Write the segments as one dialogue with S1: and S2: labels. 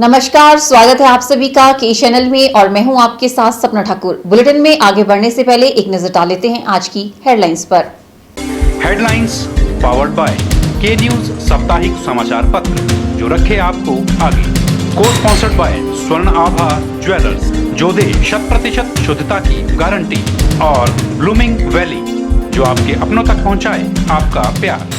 S1: नमस्कार, स्वागत है आप सभी का के चैनल में और मैं हूं आपके साथ सपना ठाकुर। बुलेटिन में आगे बढ़ने से पहले एक नजर डाल लेते हैं आज की हेडलाइंस पर।
S2: हेडलाइंस पावर्ड बाय के न्यूज साप्ताहिक समाचार पत्र, जो रखे आपको आगे। को स्पॉन्सर्ड बाय स्वर्ण आभा ज्वेलर्स, जो दे 100% शुद्धता की गारंटी, और ब्लूमिंग वैली, जो आपके अपनों तक पहुंचाए आपका प्यार।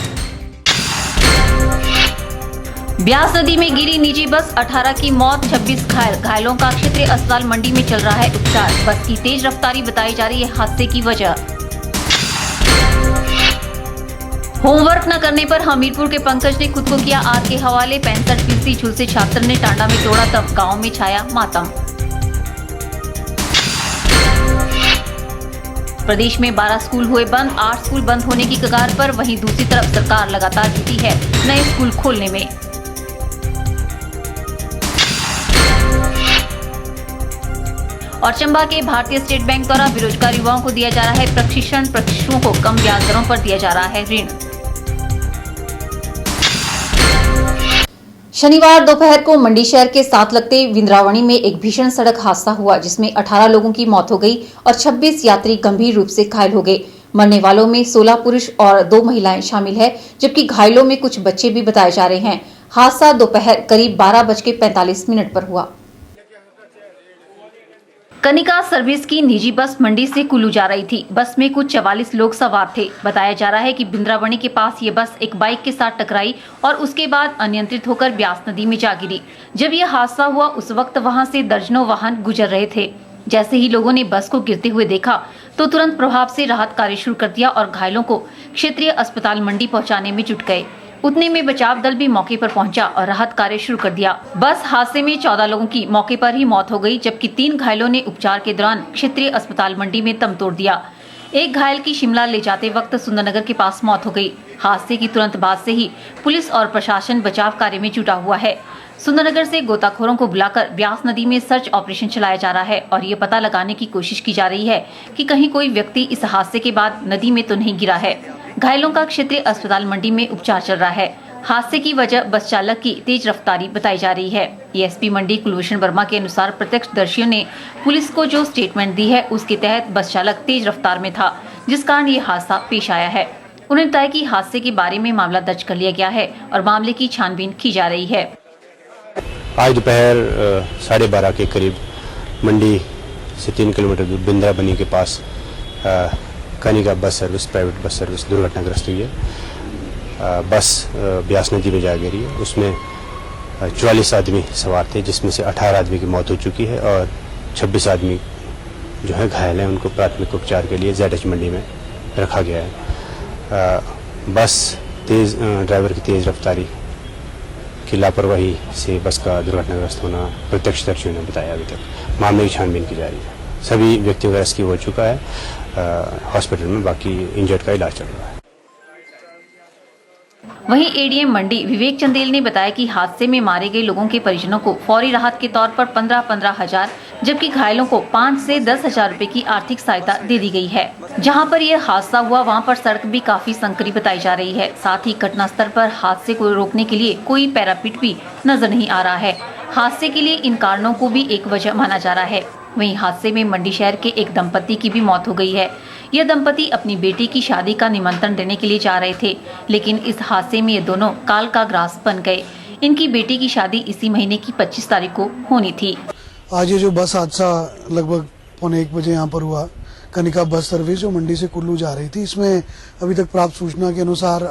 S3: ब्यास नदी में गिरी निजी बस, 18 की मौत, 26 घायल। घायलों का क्षेत्रीय अस्पताल मंडी में चल रहा है उपचार। बस की तेज रफ्तारी बताई जा रही है हादसे की वजह। होमवर्क न करने पर हमीरपुर के पंकज ने खुद को किया आग के हवाले। 65% झुलसे छात्र ने टांडा में तोड़ा दम, गांव में छाया मातम। प्रदेश में 12 स्कूल हुए बंद, 8 स्कूल बंद होने की कगार पर। वहीं दूसरी तरफ सरकार लगातार जुटी है नए स्कूल खोलने में। और चंबा के भारतीय स्टेट बैंक द्वारा बेरोजगार युवाओं को दिया जा रहा है प्रशिक्षण। प्रशिक्षुओं को कम ब्याज दरों पर दिया जा रहा है ऋण।
S1: शनिवार दोपहर को मंडी शहर के साथ लगते विंद्रावणी में एक भीषण सड़क हादसा हुआ, जिसमें 18 लोगों की मौत हो गई और 26 यात्री गंभीर रूप से घायल हो गए। मरने वालों में 16 पुरुष और 2 महिलाएं शामिल है, जबकि घायलों में कुछ बच्चे भी बताए जा रहे हैं। हादसा दोपहर करीब 12:45 पर हुआ।
S3: कनिका सर्विस की निजी बस मंडी से कुल्लू जा रही थी। बस में कुछ 44 लोग सवार थे। बताया जा रहा है कि बिंद्रावणी के पास ये बस एक बाइक के साथ टकराई और उसके बाद अनियंत्रित होकर ब्यास नदी में जा गिरी। जब यह हादसा हुआ उस वक्त वहां से दर्जनों वाहन गुजर रहे थे। जैसे ही लोगों ने बस को गिरते हुए देखा तो तुरंत प्रभाव से राहत कार्य शुरू कर दिया और घायलों को क्षेत्रीय अस्पताल मंडी पहुँचाने में जुट गए। उतने में बचाव दल भी मौके पर पहुंचा और राहत कार्य शुरू कर दिया। बस हादसे में 14 लोगों की मौके पर ही मौत हो गई, जबकि 3 घायलों ने उपचार के दौरान क्षेत्रीय अस्पताल मंडी में दम तोड़ दिया। एक घायल की शिमला ले जाते वक्त सुंदरनगर के पास मौत हो गई। हादसे की तुरंत बाद से ही पुलिस और प्रशासन बचाव कार्य में जुटा हुआ है। सुंदरनगर से गोताखोरों को बुलाकर ब्यास नदी में सर्च ऑपरेशन चलाया जा रहा है और ये पता लगाने की कोशिश की जा रही है कि कहीं कोई व्यक्ति इस हादसे के बाद नदी में तो नहीं गिरा है। घायलों का क्षेत्रीय अस्पताल मंडी में उपचार चल रहा है। हादसे की वजह बस चालक की तेज रफ्तारी बताई जा रही है। एएसपी मंडी कुलभूषण वर्मा के अनुसार प्रत्यक्षदर्शियों ने पुलिस को जो स्टेटमेंट दी है उसके तहत बस चालक तेज रफ्तार में था, जिस कारण ये हादसा पेश आया है। उन्होंने बताया कि हादसे के बारे में मामला दर्ज कर लिया गया है और मामले की छानबीन की जा रही है।
S4: आज दोपहर 12:30 के करीब मंडी से 3 किलोमीटर दूर बिंद्रावनी के पास Kanika bus service, private bus service दुर्घटनाग्रस्त हुई है। बस ब्यास नदी में जा गिरी है। उसमें 44 आदमी सवार थे, जिसमें से 18 आदमी की मौत हो चुकी है और 26 आदमी जो है घायल हैं। उनको प्राथमिक उपचार के लिए ZH मंडी में रखा गया है। बस ड्राइवर की तेज़ रफ्तारी की लापरवाही से बस का दुर्घटनाग्रस्त होना प्रत्यक्षदर्शियों ने बताया। अभी तक मामले की छानबीन की जा रही है। सभी व्यक्तियों का रेस्क्यू हो चुका है हॉस्पिटल में, बाकी इंजर्ड का इलाज चल रहा है।
S3: वहीं एडीएम मंडी विवेक चंदेल ने बताया कि हादसे में मारे गए लोगों के परिजनों को फौरी राहत के तौर पर 15-15 हजार, जबकि घायलों को 5 से 10 हजार रुपए की आर्थिक सहायता दे दी गई है। जहां पर यह हादसा हुआ वहां पर सड़क भी काफी संकरी बताई जा रही है। साथ ही घटनास्थल पर हादसे को रोकने के लिए कोई पैरापिट भी नजर नहीं आ रहा है। हादसे के लिए इन कारणों को भी एक वजह माना जा रहा है। वहीं हादसे में मंडी शहर के एक दंपति की भी मौत हो गई है। यह दंपति अपनी बेटी की शादी का निमंत्रण देने के लिए जा रहे थे, लेकिन इस हादसे में ये दोनों काल का ग्रास बन गए। इनकी बेटी की शादी इसी महीने की 25 तारीख को होनी थी।
S5: आज ये जो बस हादसा लगभग 1:15 बजे यहाँ पर हुआ, कनिका बस सर्विस जो मंडी से कुल्लू जा रही थी, इसमें अभी तक प्राप्त सूचना के अनुसार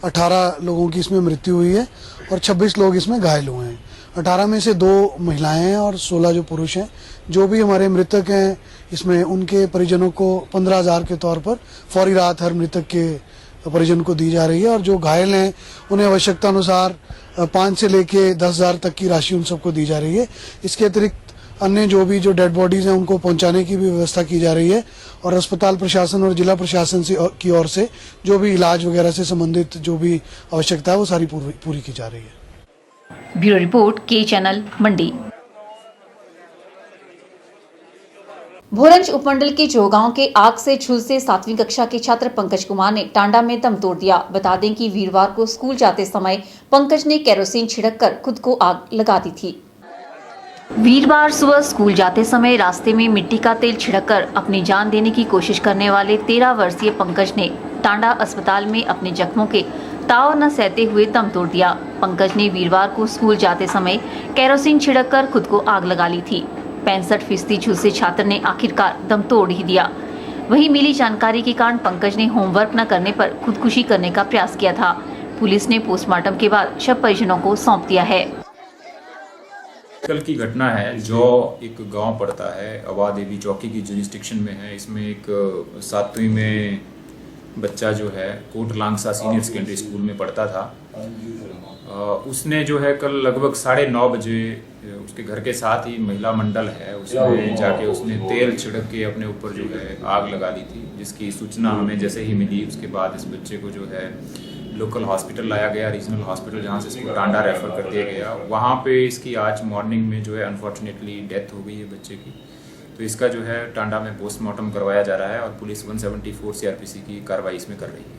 S5: 18 लोगों की इसमें मृत्यु हुई है और 26 लोग इसमें घायल हुए हैं। 18 में से 2 महिलाएं हैं और 16 जो पुरुष हैं। जो भी हमारे मृतक हैं इसमें उनके परिजनों को 15,000 के तौर पर फौरी राहत हर मृतक के परिजन को दी जा रही है और जो घायल हैं उन्हें आवश्यकता अनुसार 5 से लेके 10,000 तक की राशि उन सबको दी जा रही है। इसके अतिरिक्त अन्य जो डेड बॉडीज हैं उनको पहुंचाने की भी व्यवस्था की जा रही है और अस्पताल प्रशासन और जिला प्रशासन की ओर से जो भी इलाज वगैरह से संबंधित जो भी आवश्यकता है वो सारी पूरी की जा रही है।
S3: ब्यूरो रिपोर्ट, के चैनल मंडी।
S1: भोरंज उपमंडल के जोगांव के आग से झुलसे 7वीं कक्षा के छात्र पंकज कुमार ने टांडा में दम तोड़ दिया। बता दें कि वीरवार को स्कूल जाते समय पंकज ने केरोसिन छिड़ककर खुद को आग लगा दी थी।
S3: वीरवार सुबह स्कूल जाते समय रास्ते में मिट्टी का तेल छिड़ककर अपनी जान देने की कोशिश करने वाले 13 वर्षीय पंकज ने टांडा अस्पताल में अपने जख्मों के ताव न सहते हुए दम तोड़ दिया। पंकज ने वीरवार को स्कूल जाते समय केरोसिन छिड़ककर खुद को आग लगा ली थी। 65% झुलसे छात्र ने आखिरकार दम तोड़ ही दिया। वहीं मिली जानकारी के कारण पंकज ने होमवर्क न करने पर खुदकुशी करने का प्रयास किया था। पुलिस ने पोस्टमार्टम के बाद शव परिजनों को सौंप दिया है।
S6: कल की घटना है जो एक गांव पड़ता है अवा देवी चौकी की जुरिस्डिक्शन में है। इसमें एक 7वीं में बच्चा जो है कोट लांगसा सीनियर सेकेंडरी स्कूल में पढ़ता था। उसने जो है कल लगभग 9:30 बजे उसके घर के साथ ही महिला मंडल है उसमें जाके उसने तेल छिड़क के अपने ऊपर जो है आग लगा दी थी, जिसकी सूचना हमें जैसे ही मिली उसके बाद इस बच्चे को जो है लोकल हॉस्पिटल लाया गया, रीजनल हॉस्पिटल, जहाँ से इसको टांडा रेफर कर दिया गया। वहाँ पे इसकी आज मॉर्निंग में जो है अनफॉर्चुनेटली डेथ हो गई है बच्चे की। तो इसका जो है टांडा में पोस्टमार्टम करवाया जा रहा है और पुलिस 174 CRPC की कार्रवाई इसमें कर रही है।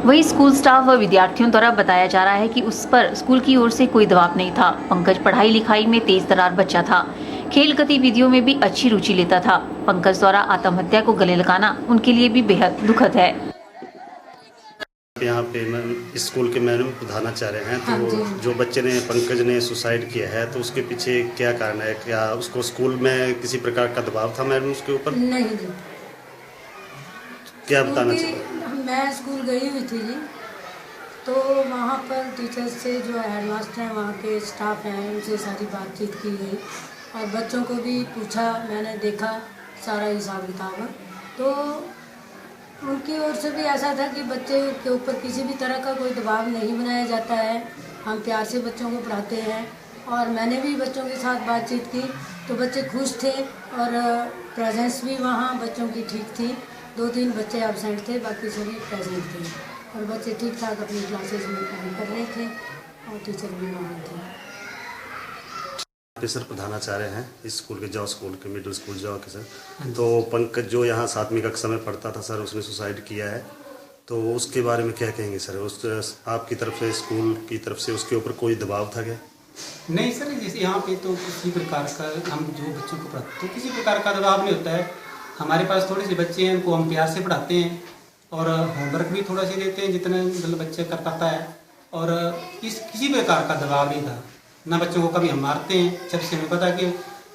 S3: वहीं स्कूल स्टाफ व विद्यार्थियों द्वारा बताया जा रहा है कि उस पर स्कूल की ओर से कोई दबाव नहीं था। पंकज पढ़ाई लिखाई में तेज तर्रार बच्चा था, खेल गतिविधियों में भी अच्छी रुचि लेता था। पंकज द्वारा आत्महत्या को गले लगाना उनके लिए भी बेहद दुखद है।
S7: यहाँ पे स्कूल के मैडम प्रधाना चाह रहे हैं, तो जो बच्चे ने पंकज ने सुसाइड किया है तो उसके पीछे क्या कारण है? क्या उसको स्कूल में किसी प्रकार का दबाव था मैडम उसके ऊपर?
S8: नहीं जी,
S7: क्या बताना चाहिए?
S8: मैं स्कूल गई हुई थी जी, तो वहाँ पर टीचर्स से जो हेडमास्टर हैं वहाँ के स्टाफ हैं उनसे सारी बातचीत की गई और बच्चों को भी पूछा, मैंने देखा सारा हिसाब किताब। तो उनकी ओर से भी ऐसा था कि बच्चे के ऊपर किसी भी तरह का कोई दबाव नहीं बनाया जाता है, हम प्यार से बच्चों को पढ़ाते हैं। और मैंने भी बच्चों के साथ बातचीत की तो बच्चे खुश थे और प्रेजेंस भी वहाँ बच्चों की ठीक थी। 2-3 बच्चे एब्सेंट थे, बाकी सभी प्रेजेंट थे और बच्चे ठीक ठाक अपनी क्लासेस में पढ़ाई कर रहे थे और टीचर भी वहाँ थे।
S7: सर प्रधाना चाह रहे हैं इस स्कूल के जाओ स्कूल के मिडिल स्कूल जाओ के सर, तो पंकज जो यहाँ 7वीं कक्षा में पढ़ता था सर, उसने सुसाइड किया है, तो उसके बारे में क्या कहेंगे सर? उस आपकी तरफ से स्कूल की तरफ से उसके ऊपर कोई दबाव था क्या?
S9: नहीं सर, जैसे यहाँ पे तो किसी प्रकार का हम जो बच्चों को पढ़ाते तो किसी प्रकार का दबाव नहीं होता है। हमारे पास थोड़े से बच्चे हैं, उनको हम प्यार से पढ़ाते हैं और होमवर्क भी थोड़ा सी देते हैं जितना मतलब बच्चे कर पाता है और किसी प्रकार का दबाव नहीं था। ना बच्चों को कभी हम मारते हैं, जब से हमें पता कि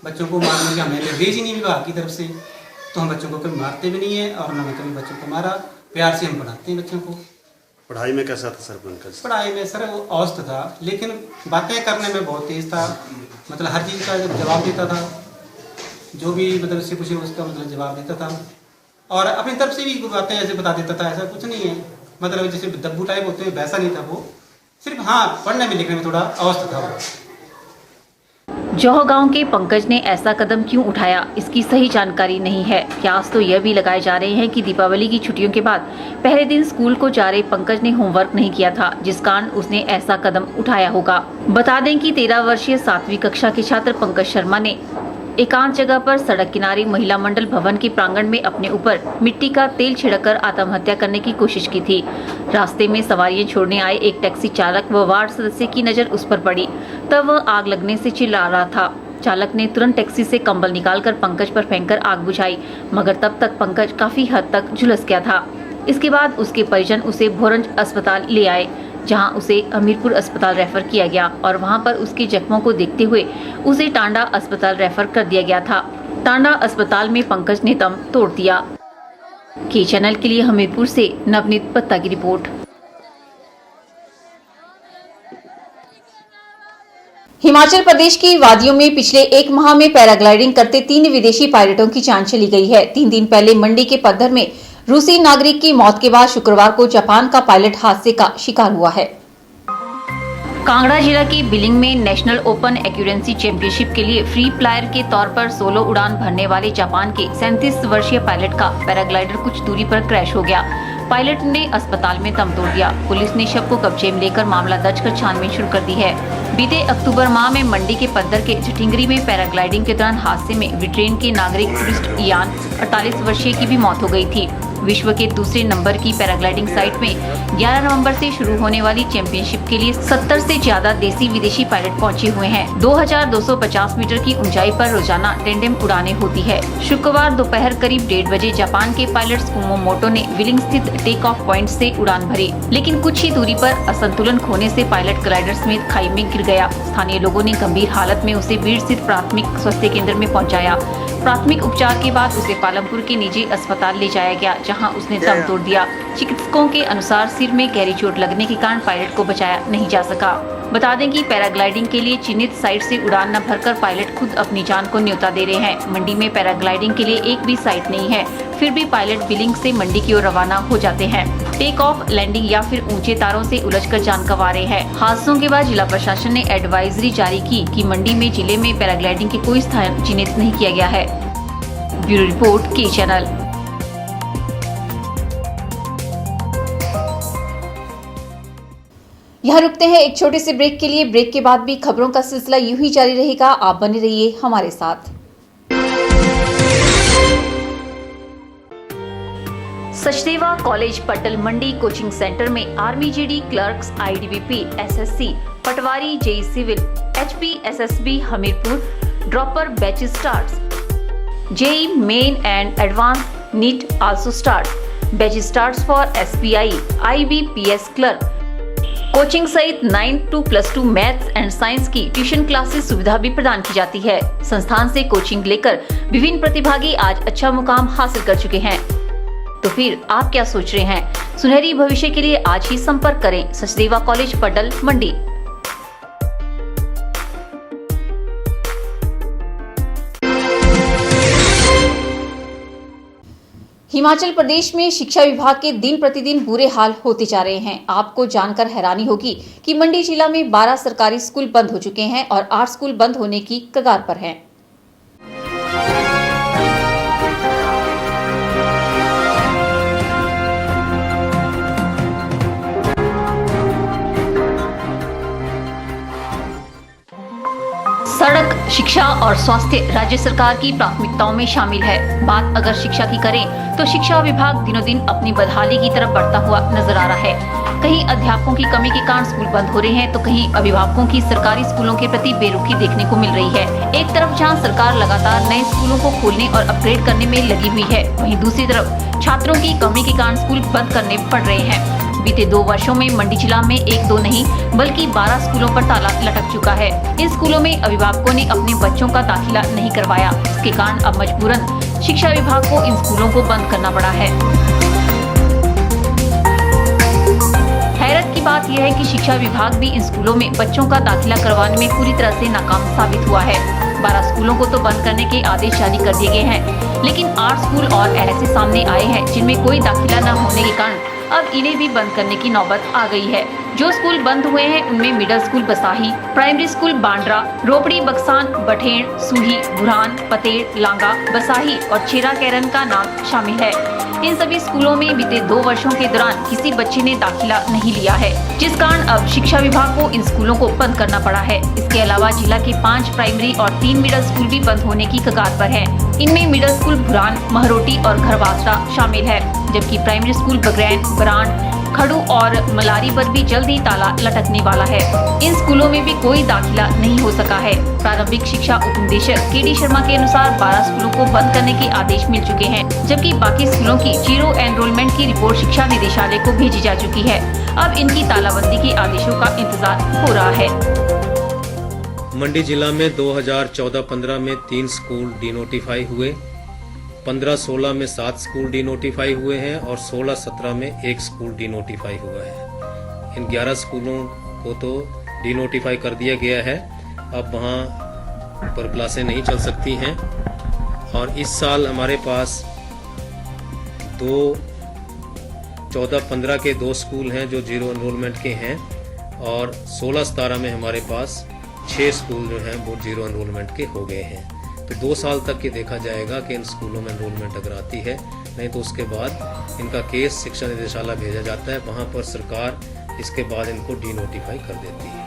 S9: बच्चों को मारने के हमें निर्देश ही नहीं विभाग की तरफ से, तो हम बच्चों को कभी मारते भी नहीं है और ना कभी बच्चों को मारा। प्यार से हम पढ़ाते हैं बच्चों को।
S7: पढ़ाई में कैसा था सर पंकज?
S9: पढ़ाई में सर वो औसत था, लेकिन बातें करने में बहुत तेज था। मतलब हर चीज़ का जवाब देता था, जो भी मतलब उससे पूछे उसका मतलब जवाब देता था और अपनी तरफ से भी बातें ऐसे बता देता था। ऐसा कुछ नहीं है, मतलब जैसे दब्बू टाइप होते हैं वैसा नहीं था वो, सिर्फ हाँ पढ़ने में लिखने में थोड़ा अवस्था था वो।
S3: जौह गांव के पंकज ने ऐसा कदम क्यों उठाया, इसकी सही जानकारी नहीं है। कयास तो यह भी लगाए जा रहे हैं कि दीपावली की छुट्टियों के बाद पहले दिन स्कूल को जा रहे पंकज ने होमवर्क नहीं किया था, जिस कारण उसने ऐसा कदम उठाया होगा। बता दें कि 13 वर्षीय 7वीं कक्षा के छात्र पंकज शर्मा ने एकांत जगह पर सड़क किनारे महिला मंडल भवन के प्रांगण में अपने ऊपर मिट्टी का तेल छिड़ककर आत्महत्या करने की कोशिश की थी। रास्ते में सवारियां छोड़ने आए एक टैक्सी चालक व वार्ड सदस्य की नजर उस पर पड़ी, तब वह आग लगने से चिल्ला रहा था। चालक ने तुरंत टैक्सी से कंबल निकालकर पंकज पर फेंककर आग बुझाई, मगर तब तक पंकज काफी हद तक झुलस गया था। इसके बाद उसके परिजन उसे भोरंज अस्पताल ले आए, जहां उसे हमीरपुर अस्पताल रेफर किया गया और वहां पर उसके जख्मों को देखते हुए उसे टांडा अस्पताल रेफर कर दिया गया था। टांडा अस्पताल में पंकज ने दम तोड़ दिया। के चैनल के लिए हमीरपुर से नवनीत पत्ता की रिपोर्ट।
S1: हिमाचल प्रदेश की वादियों में पिछले 1 माह में पैराग्लाइडिंग करते 3 विदेशी पायलटों की जान चली गई है। 3 दिन पहले मंडी के पद्धर में रूसी नागरिक की मौत के बाद शुक्रवार को जापान का पायलट हादसे का शिकार हुआ है।
S3: कांगड़ा जिला के बिलिंग में नेशनल ओपन एक्यूरेंसी चैंपियनशिप के लिए फ्री फ्लायर के तौर पर सोलो उड़ान भरने वाले जापान के 37 वर्षीय पायलट का पैराग्लाइडर कुछ दूरी पर क्रैश हो गया। पायलट ने अस्पताल में दम तोड़ दिया। पुलिस ने शव को कब्जे में लेकर मामला दर्ज कर छानबीन शुरू कर दी है। बीते अक्टूबर माह में मंडी के पद्धर के जटिंगरी में पैराग्लाइडिंग के दौरान हादसे में ब्रिटेन के नागरिक टूरिस्ट इयान 48 वर्षीय की भी मौत हो गई थी। विश्व के दूसरे नंबर की पैराग्लाइडिंग साइट में 11 नवंबर से शुरू होने वाली चैंपियनशिप के लिए 70 से ज्यादा देसी विदेशी पायलट पहुंचे हुए हैं। 2250 मीटर की ऊंचाई पर रोजाना टेंडेम उड़ानें होती है। शुक्रवार दोपहर करीब 1:30 बजे जापान के पायलट कुमोमोटो ने विलिंग स्थित टेक ऑफ पॉइंट से उड़ान भरी, लेकिन कुछ ही दूरी पर असंतुलन खोने से पायलट ग्लाइडर समेत खाई में गिर गया। स्थानीय लोगों ने गंभीर हालत में उसे बीड़ स्थित प्राथमिक स्वास्थ्य केंद्र में पहुंचाया। प्राथमिक उपचार के बाद उसे पालमपुर के निजी अस्पताल ले जाया गया, जहां उसने दम तोड़ दिया। चिकित्सकों के अनुसार सिर में गहरी चोट लगने के कारण पायलट को बचाया नहीं जा सका। बता दें कि पैराग्लाइडिंग के लिए चिन्हित साइट से उड़ान न भरकर पायलट खुद अपनी जान को न्योता दे रहे हैं। मंडी में पैराग्लाइडिंग के लिए एक भी साइट नहीं है, फिर भी पायलट बिलिंग से मंडी की ओर रवाना हो जाते हैं। टेक ऑफ, लैंडिंग या फिर ऊंचे तारों से उलझकर जान गंवा रहे हैं। हादसों के बाद जिला प्रशासन ने एडवाइजरी जारी की कि मंडी में जिले में पैराग्लाइडिंग के कोई स्थान चिन्हित नहीं किया गया है। ब्यूरो रिपोर्ट के चैनल।
S1: यहाँ रुकते हैं एक छोटे से ब्रेक के लिए। ब्रेक के बाद भी खबरों का सिलसिला यूं ही जारी रहेगा, आप बने रहिए हमारे साथ।
S3: Sachdeva college Paddal Mandi coaching centre में army GD clerks, IDBP, SSC, patwari, JEE civil, HP, SSB Hamirpur dropper batches starts. JEE main and advance NEET also start. Batches starts for SBI, IBPS clerk. Coaching सहित 9 to +2 मैथ्स एंड साइंस की tuition classes सुविधा भी प्रदान की जाती है। संस्थान से कोचिंग लेकर विभिन्न प्रतिभागी आज अच्छा मुकाम हासिल कर चुके हैं। तो फिर आप क्या सोच रहे हैं? सुनहरी भविष्य के लिए आज ही संपर्क करें सचदेवा कॉलेज पटल मंडी।
S1: हिमाचल प्रदेश में शिक्षा विभाग के दिन प्रतिदिन बुरे हाल होते जा रहे हैं। आपको जानकर हैरानी होगी कि मंडी जिला में 12 सरकारी स्कूल बंद हो चुके हैं और 8 स्कूल बंद होने की कगार पर हैं।
S3: सड़क, शिक्षा और स्वास्थ्य राज्य सरकार की प्राथमिकताओं में शामिल है। बात अगर शिक्षा की करें तो शिक्षा विभाग दिनों दिन अपनी बदहाली की तरफ बढ़ता हुआ नजर आ रहा है। कहीं अध्यापकों की कमी के कारण स्कूल बंद हो रहे हैं तो कहीं अभिभावकों की सरकारी स्कूलों के प्रति बेरुखी देखने को मिल रही है। एक तरफ जहां सरकार लगातार नए स्कूलों को खोलने और अपग्रेड करने में लगी हुई है, वहीं दूसरी तरफ छात्रों की कमी के कारण स्कूल बंद करने पड़ रहे हैं। बीते 2 वर्षों में मंडी जिला में 1-2 नहीं बल्कि 12 स्कूलों पर ताला लटक चुका है। इन स्कूलों में अभिभावकों ने अपने बच्चों का दाखिला नहीं करवाया, इसके कारण अब मजबूरन शिक्षा विभाग को इन स्कूलों को बंद करना पड़ा है। हैरत की बात यह है कि शिक्षा विभाग भी इन स्कूलों में बच्चों का दाखिला करवाने में पूरी तरह से नाकाम साबित हुआ है। 12 स्कूलों को तो बंद करने के आदेश जारी कर दिए गए हैं, लेकिन 8 स्कूल और ऐसे सामने आए हैं जिनमें कोई दाखिला न होने के कारण अब इन्हें भी बंद करने की नौबत आ गई है। जो स्कूल बंद हुए हैं उनमें middle school Basahi, primary school Bandra, Ropdi, Baksan, Bathed, Suhi, Burhan, Pated, Langa, Basahi और छेरा कैरन का नाम शामिल है। इन सभी स्कूलों में बीते 2 वर्षों के दौरान किसी बच्चे ने दाखिला नहीं लिया है, जिस कारण अब शिक्षा विभाग को इन स्कूलों को बंद करना पड़ा है। इसके अलावा जिला के 5 प्राइमरी और 3 मिडिल स्कूल भी बंद होने की कगार पर हैं। इनमें मिडिल स्कूल बुरहान, महरोटी और घरवासड़ा शामिल है, जबकि प्राइमरी स्कूल बगरैन, बरान, खड़ू और मलारी पर भी जल्द ही ताला लटकने वाला है। इन स्कूलों में भी कोई दाखिला नहीं हो सका है। प्रारंभिक शिक्षा उप निदेशक KD शर्मा के अनुसार 12 स्कूलों को बंद करने के आदेश मिल चुके हैं, जबकि बाकी स्कूलों की जीरो एनरोलमेंट की रिपोर्ट शिक्षा निदेशालय को भेजी जा चुकी है। अब इनकी तालाबंदी के आदेशों का इंतजार हो रहा है।
S10: मंडी जिला में 2014-15 में 3 स्कूल डिनोटिफाई हुए, 15-16 में 7 स्कूल डिनोटिफाई हुए हैं और 16-17 में 1 स्कूल डिनोटिफाई हुआ है। इन 11 स्कूलों को तो डिनोटिफाई कर दिया गया है, अब वहाँ पर क्लासें नहीं चल सकती हैं। और इस साल हमारे पास 14-15 के 2 स्कूल हैं जो जीरो एनरोलमेंट के हैं और 16-17 में हमारे पास 6 स्कूल जो हैं वो जीरो एनरोलमेंट के हो गए हैं। तो 2 साल तक ये देखा जाएगा कि इन स्कूलों में एनरोलमेंट अगर आती है, नहीं तो उसके बाद इनका केस शिक्षा निदेशालय भेजा जाता है, वहाँ पर सरकार इसके बाद इनको डिनोटिफाई कर देती है।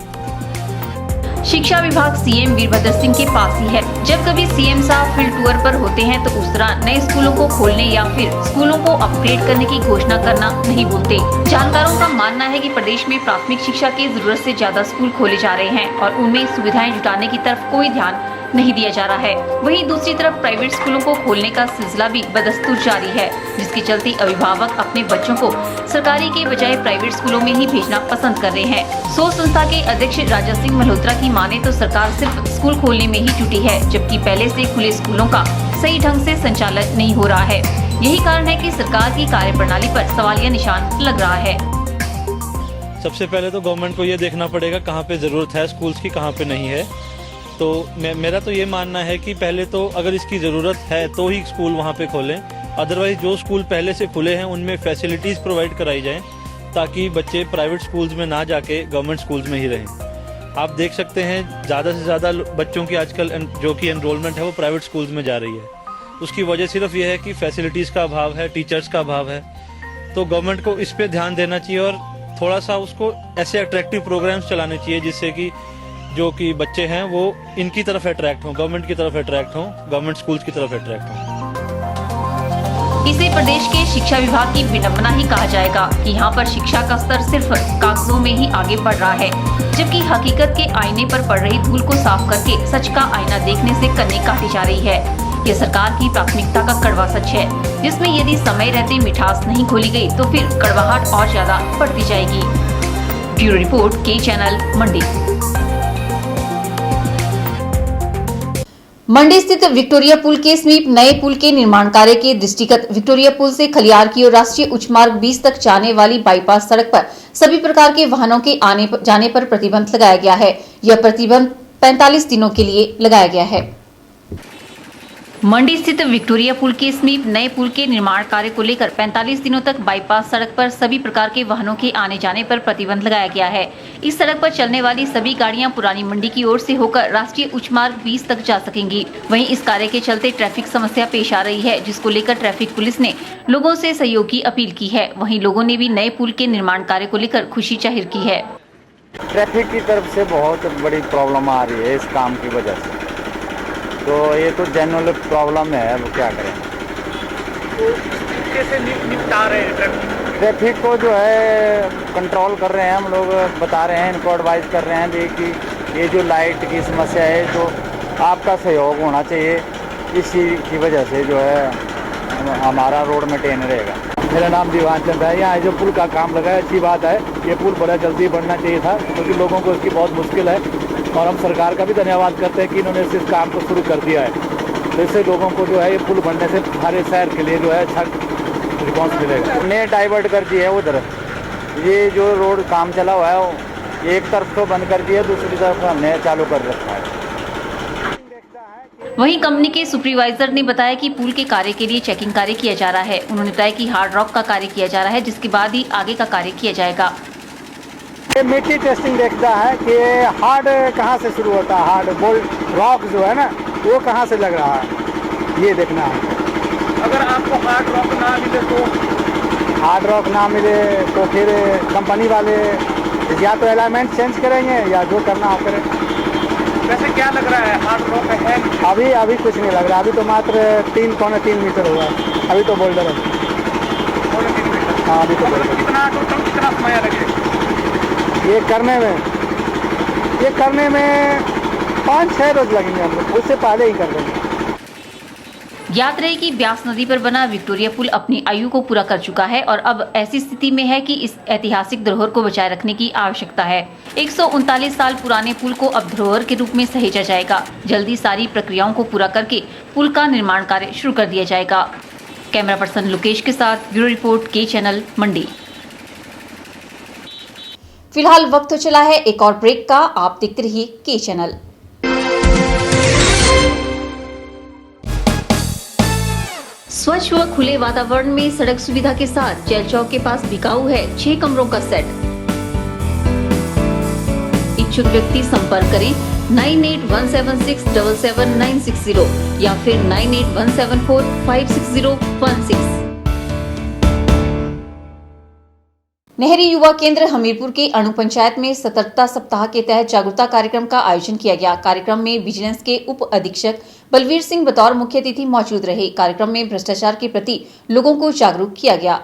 S3: शिक्षा विभाग सीएम वीरभद्र सिंह के पास ही है। जब कभी सीएम साहब फील्ड टूर पर होते हैं तो उस तरह नए स्कूलों को खोलने या फिर स्कूलों को अपग्रेड करने की घोषणा करना नहीं भूलते। जानकारों का मानना है कि प्रदेश में प्राथमिक शिक्षा की जरूरत से ज्यादा स्कूल खोले जा रहे हैं और उनमें सुविधाएं जुटाने की तरफ कोई ध्यान नहीं दिया जा रहा है। वहीं दूसरी तरफ प्राइवेट स्कूलों को खोलने का सिलसिला भी बदस्तूर जारी है, जिसके चलते अभिभावक अपने बच्चों को सरकारी के बजाय प्राइवेट स्कूलों में ही भेजना पसंद कर रहे हैं। सोच संस्था के अध्यक्ष राजा सिंह मल्होत्रा की माने तो सरकार सिर्फ स्कूल खोलने में ही जुटी है, जबकि पहले से खुले स्कूलों का सही ढंग से संचालन नहीं हो रहा है। यही कारण है कि सरकार की कार्यप्रणाली पर सवालिया निशान लग रहा है।
S11: सबसे पहले तो गवर्नमेंट को ये देखना पड़ेगा कहाँ पे जरूरत है स्कूल्स की, कहाँ पे नहीं है। तो मेरा तो ये मानना है कि पहले तो अगर इसकी ज़रूरत है तो ही स्कूल वहाँ पे खोलें, अदरवाइज जो स्कूल पहले से खुले हैं उनमें फैसिलिटीज़ प्रोवाइड कराई जाएं ताकि बच्चे प्राइवेट स्कूल्स में ना जाके गवर्नमेंट स्कूल्स में ही रहें। आप देख सकते हैं ज़्यादा से ज़्यादा बच्चों की आजकल जो कि एनरोलमेंट है वो प्राइवेट स्कूल्स में जा रही है। उसकी वजह सिर्फ ये है कि फैसिलिटीज़ का अभाव है, टीचर्स का अभाव है। तो गवर्नमेंट को इस पर ध्यान देना चाहिए और थोड़ा सा उसको ऐसे अट्रैक्टिव प्रोग्राम्स चलाने चाहिए जिससे कि जो कि बच्चे हैं वो इनकी तरफ अट्रैक्ट हों, गवर्नमेंट की तरफ अट्रैक्ट हों, गवर्नमेंट स्कूल्स की तरफ अट्रैक्ट हों।
S3: इसे प्रदेश के शिक्षा विभाग की विडंबना ही कहा जाएगा कि यहाँ पर शिक्षा का स्तर सिर्फ कागजों में ही आगे बढ़ रहा है, जबकि हकीकत के आईने पर पड़ रही धूल को साफ करके सच का आईना देखने से कन्नी काटी जा रही है। ये सरकार की प्राथमिकता का कड़वा सच है, जिसमें यदि समय रहते मिठास नहीं खोली गई तो फिर कड़वाहट और ज्यादा बढ़ती जाएगी। ब्यूरो रिपोर्ट, के चैनल, मंडी।
S1: मंडी स्थित विक्टोरिया पुल के समीप नए पुल के निर्माण कार्य के दृष्टिगत विक्टोरिया पुल से खलियार की ओर राष्ट्रीय उच्च मार्ग 20 तक जाने वाली बाईपास सड़क पर सभी प्रकार के वाहनों के आने जाने पर प्रतिबंध लगाया गया है। यह प्रतिबंध 45 दिनों के लिए लगाया गया है।
S3: मंडी स्थित विक्टोरिया पुल के समीप नए पुल के निर्माण कार्य को लेकर 45 दिनों तक बाईपास सड़क पर सभी प्रकार के वाहनों के आने जाने पर प्रतिबंध लगाया गया है। इस सड़क पर चलने वाली सभी गाड़ियां पुरानी मंडी की ओर से होकर राष्ट्रीय उच्च मार्ग 20 तक जा सकेंगी। वहीं इस कार्य के चलते ट्रैफिक समस्या पेश आ रही है, जिसको लेकर ट्रैफिक पुलिस ने लोगों से सहयोग की अपील की है। वहीं लोगों ने भी नए पुल के निर्माण कार्य को लेकर खुशी जाहिर की है।
S12: ट्रैफिक की तरफ से बहुत बड़ी प्रॉब्लम आ रही है इस काम की वजह से, तो ये तो जनरल प्रॉब्लम है, वो क्या करें। तो कैसे निपटा रहे हैं ट्रैफिक को? जो है कंट्रोल कर रहे हैं हम लोग, बता रहे हैं, इनको एडवाइस कर रहे हैं कि ये जो लाइट की समस्या है तो आपका सहयोग होना चाहिए, इसी की वजह से जो है हमारा रोड मेंटेन रहेगा। मेरा नाम दीवान चंद है। यहाँ जो पुल का काम लगा है अच्छी बात है, ये पुल बड़ा जल्दी बनना चाहिए था क्योंकि लोगों को इसकी बहुत मुश्किल है और हम सरकार का भी धन्यवाद करते हैं कि इन्होंने इस काम को शुरू कर दिया है। तो इससे लोगों को जो है ये पुल बनने से हमारे शहर के लिए जो है अच्छा रिस्पॉन्स मिलेगा। हमने डाइवर्ट कर दिया है उधर, ये जो रोड काम चला हुआ है वो एक तरफ तो बंद कर दिया, दूसरी तरफ हमने चालू कर रखा है।
S3: वहीं कंपनी के सुपरवाइजर ने बताया कि पुल के कार्य के लिए चेकिंग कार्य किया जा रहा है। उन्होंने बताया कि हार्ड रॉक का कार्य किया जा रहा है, जिसके बाद ही आगे का कार्य किया जाएगा।
S12: मिट्टी टेस्टिंग देखता है कि हार्ड कहाँ से शुरू होता है, हार्ड बोल्ट रॉक जो है ना वो कहाँ से लग रहा है, ये देखना है। अगर आपको हार्ड रॉक ना मिले तो फिर कंपनी वाले या तो अलाइनमेंट चेंज करेंगे या जो करना आप करें। वैसे क्या लग रहा है, हार्ड रॉक है? अभी कुछ नहीं लग रहा, अभी तो मात्र 3.3 मीटर हुआ, अभी तो बोल्डर है। हाँ अभी तो बोल्डर। कितना समय लगेगा ये करने में 5-6 रोज लगेंगे, हम लोग उससे पहले ही कर देंगे।
S3: याद रहे कि ब्यास नदी पर बना विक्टोरिया पुल अपनी आयु को पूरा कर चुका है और अब ऐसी स्थिति में है कि इस ऐतिहासिक धरोहर को बचाए रखने की आवश्यकता है। 139 साल पुराने पुल को अब धरोहर के रूप में सहेजा जाएगा। जल्दी सारी प्रक्रियाओं को पूरा करके पुल का निर्माण कार्य शुरू कर दिया जाएगा। कैमरा पर्सन लोकेश के साथ ब्यूरो रिपोर्ट, के चैनल, मंडी।
S1: फिलहाल वक्त तो चला है एक और ब्रेक का, आप देखते रहिए के चैनल।
S3: स्वच्छ व खुले वातावरण में सड़क सुविधा के साथ जेल चौक के पास बिकाऊ है 6 कमरों का सेट। इच्छुक व्यक्ति संपर्क करें 9817677960 या फिर 9817456016।
S1: नेहरू युवा केंद्र हमीरपुर के अणु पंचायत में सतर्कता सप्ताह के तहत जागरूकता कार्यक्रम का आयोजन किया गया। कार्यक्रम में विजिलेंस के उप अधीक्षक बलवीर सिंह बतौर मुख्य अतिथि मौजूद रहे। कार्यक्रम में भ्रष्टाचार के प्रति लोगों को जागरूक किया गया।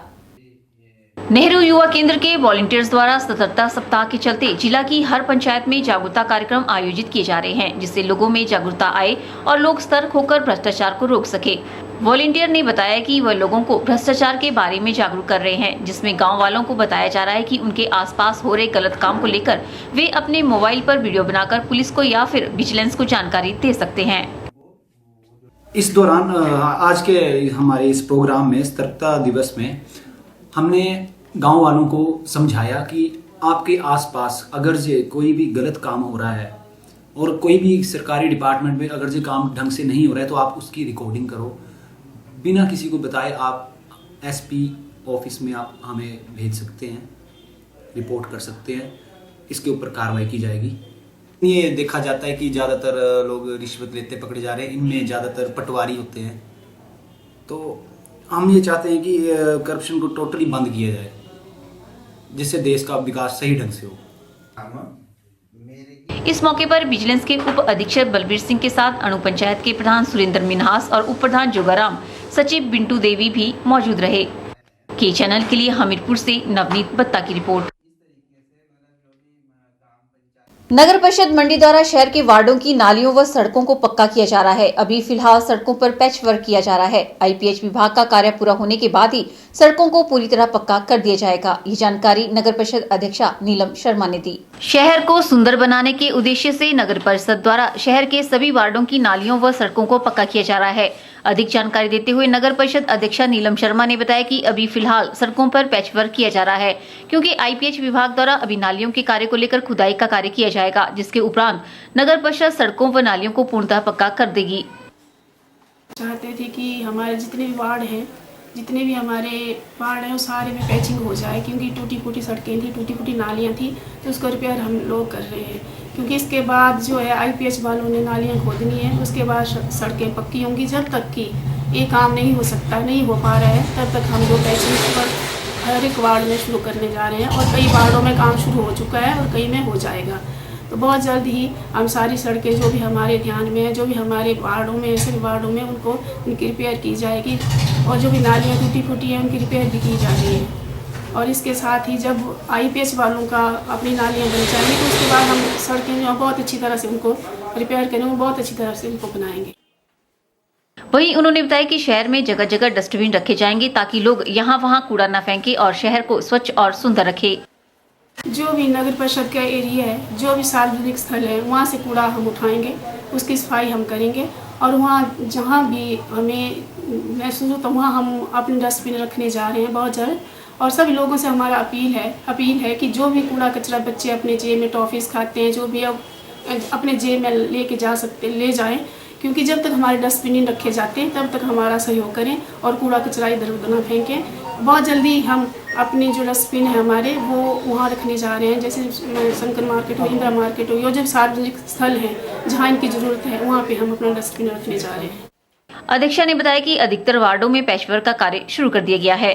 S3: नेहरू युवा केंद्र के वॉलंटियर्स द्वारा सतर्कता सप्ताह के चलते जिला की हर पंचायत में जागरूकता कार्यक्रम आयोजित किए जा रहे हैं, जिससे लोगों में जागरूकता आए और लोग सतर्क होकर भ्रष्टाचार को रोक सके। वॉलंटियर ने बताया कि वह लोगों को भ्रष्टाचार के बारे में जागरूक कर रहे हैं, जिसमें गांव वालों को बताया जा रहा है कि उनके आसपास हो रहे गलत काम को लेकर वे अपने मोबाइल पर वीडियो बनाकर पुलिस को या फिर विजिलेंस को जानकारी दे सकते हैं।
S13: इस दौरान आज के हमारे इस प्रोग्राम में सतर्कता दिवस में हमने गांव वालों को समझाया कि आपके आसपास अगर जे कोई भी गलत काम हो रहा है और कोई भी सरकारी डिपार्टमेंट में अगर जे काम ढंग से नहीं हो रहा है तो आप उसकी रिकॉर्डिंग करो, बिना किसी को बताए आप एसपी ऑफिस में आप हमें भेज सकते हैं, रिपोर्ट कर सकते हैं, इसके ऊपर कार्रवाई की जाएगी। ये देखा जाता है कि ज़्यादातर लोग रिश्वत लेते पकड़े जा रहे हैं, इनमें ज़्यादातर पटवारी होते हैं। तो हम ये चाहते हैं कि करप्शन को टोटली बंद किया जाए, जिससे देश का विकास सही ढंग से हो।
S3: इस मौके पर विजिलेंस के उप अधीक्षक बलबीर सिंह के साथ अणु पंचायत के प्रधान सुरेंद्र मिन्हास और उप प्रधान जोगाराम, सचिव बिंटू देवी भी मौजूद रहे। के चैनल के लिए हमीरपुर से नवनीत बत्ता की रिपोर्ट।
S1: नगर परिषद मंडी द्वारा शहर के वार्डों की नालियों व सड़कों को पक्का किया जा रहा है। अभी फिलहाल सड़कों पर पैच वर्क किया जा रहा है। आईपीएच विभाग का कार्य पूरा होने के बाद ही सड़कों को पूरी तरह पक्का कर दिया जाएगा। ये जानकारी नगर परिषद अध्यक्षा नीलम शर्मा ने दी।
S3: शहर को सुंदर बनाने के उद्देश्य से नगर परिषद द्वारा शहर के सभी वार्डों की नालियों व सड़कों को पक्का किया जा रहा है। अधिक जानकारी देते हुए नगर परिषद अध्यक्षा नीलम शर्मा ने बताया कि अभी फिलहाल सड़कों पर पैच वर्क किया जा रहा है, क्योंकि आईपीएच विभाग द्वारा अभी नालियों के कार्य को लेकर खुदाई का कार्य किया जाएगा, जिसके उपरांत नगर परिषद सड़कों व नालियों को पूर्णतः पक्का कर देगी।
S14: चाहते थे कि हमारे जितने भी वार्ड हैं, जितने भी हमारे वार्ड हैं, वो सारे में पैचिंग हो जाए, क्योंकि टूटी फूटी सड़कें थी, टूटी फूटी नालियाँ थी, तो उसको रिपेयर हम लोग कर रहे हैं। क्योंकि इसके बाद जो है आईपीएच वालों ने नालियाँ खोदनी है, उसके बाद सड़कें पक्की होंगी। जब तक कि ये काम नहीं हो सकता, नहीं हो पा रहा है, तब तक हम लोग पैचिंग पर हर एक वार्ड में शुरू करने जा रहे हैं और कई वार्डों में काम शुरू हो चुका है और कई में हो जाएगा। तो बहुत जल्द ही हम सारी सड़कें जो भी हमारे ध्यान में है, जो भी हमारे वार्डों में, सभी वार्डों में उनको उनकी रिपेयर की जाएगी और जो भी नालियाँ टूटी फूटी हैं उनकी रिपेयर भी की जा रही है। और इसके साथ ही जब आईपीएच वालों का अपनी नालियाँ बन जाएंगी तो उसके बाद हम सड़कें जो बहुत अच्छी तरह से उनको रिपेयर करेंगे, बहुत अच्छी तरह से उनको बनाएंगे।
S3: वहीं उन्होंने बताया कि शहर में जगह जगह डस्टबिन रखे जाएंगे ताकि लोग यहाँ वहाँ कूड़ा न फेंके और शहर को स्वच्छ और सुंदर रखे।
S14: जो भी नगर परिषद का एरिया है, जो भी सार्वजनिक स्थल है, वहाँ से कूड़ा हम उठाएंगे, उसकी सफाई हम करेंगे और वहाँ जहाँ भी हमें महसूस हो तो वहाँ हम अपने डस्टबिन रखने जा रहे हैं बहुत जल्द। और सभी लोगों से हमारा अपील है कि जो भी कूड़ा कचरा बच्चे अपने जेब में टॉफीज़ खाते हैं, जो भी अपने जेब में लेके जा सकते ले जाएं, क्योंकि जब तक हमारे डस्टबिन रखे जाते हैं तब तक हमारा सहयोग करें और कूड़ा कचरा इधर उधर न फेंकें। बहुत जल्दी हम अपने जो डस्टबिन है हमारे वो वहाँ रखने जा रहे हैं, जैसे शंकर मार्केट हो, इंदिरा मार्केट हो, या जब सार्वजनिक स्थल हैं जहाँ इनकी ज़रूरत है वहाँ पे हम अपना डस्टबिन रखने जा रहे हैं।
S3: अध्यक्षा ने बताया कि अधिकतर वार्डों में पैचवर्क का कार्य शुरू कर दिया गया है।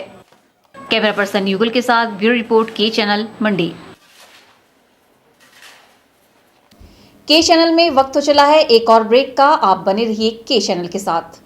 S3: कैमरा पर्सन युगल के साथ ब्यूरो रिपोर्ट के चैनल मंडी।
S1: के चैनल में वक्त तो चला है एक और ब्रेक का, आप बने रहिए के चैनल के साथ।